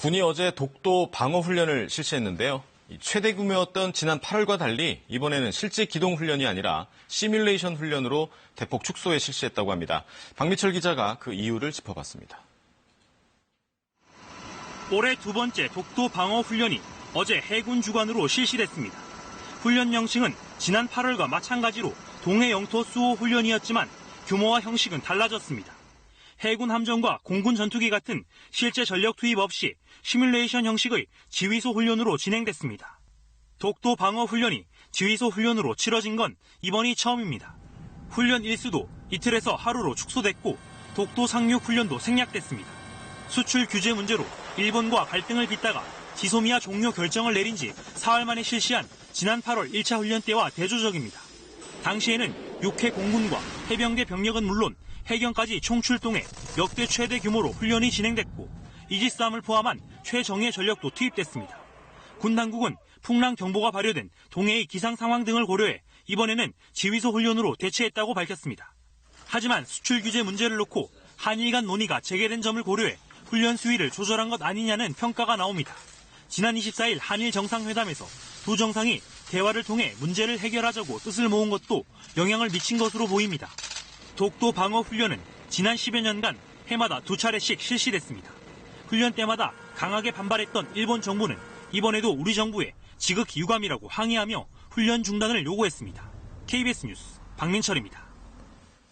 군이 어제 독도 방어 훈련을 실시했는데요. 최대 규모였던 지난 8월과 달리 이번에는 실제 기동 훈련이 아니라 시뮬레이션 훈련으로 대폭 축소해 실시했다고 합니다. 박미철 기자가 그 이유를 짚어봤습니다. 올해 두 번째 독도 방어 훈련이 어제 해군 주관으로 실시됐습니다. 훈련 명칭은 지난 8월과 마찬가지로 동해 영토 수호 훈련이었지만 규모와 형식은 달라졌습니다. 해군 함정과 공군 전투기 같은 실제 전력 투입 없이 시뮬레이션 형식의 지휘소 훈련으로 진행됐습니다. 독도 방어 훈련이 지휘소 훈련으로 치러진 건 이번이 처음입니다. 훈련 일수도 이틀에서 하루로 축소됐고 독도 상륙 훈련도 생략됐습니다. 수출 규제 문제로 일본과 갈등을 빚다가 지소미아 종료 결정을 내린 지 사흘 만에 실시한 지난 8월 1차 훈련 때와 대조적입니다. 당시에는 육해 공군과 해병대 병력은 물론 해경까지 총출동해 역대 최대 규모로 훈련이 진행됐고 이지스함을 포함한 최정예 전력도 투입됐습니다. 군 당국은 풍랑 경보가 발효된 동해의 기상 상황 등을 고려해 이번에는 지휘소 훈련으로 대체했다고 밝혔습니다. 하지만 수출 규제 문제를 놓고 한일 간 논의가 재개된 점을 고려해 훈련 수위를 조절한 것 아니냐는 평가가 나옵니다. 지난 24일 한일 정상회담에서 두 정상이 대화를 통해 문제를 해결하자고 뜻을 모은 것도 영향을 미친 것으로 보입니다. 독도 방어 훈련은 지난 10여 년간 해마다 2차례씩 실시됐습니다. 훈련 때마다 강하게 반발했던 일본 정부는 이번에도 우리 정부에 지극히 유감이라고 항의하며 훈련 중단을 요구했습니다. KBS 뉴스 박민철입니다.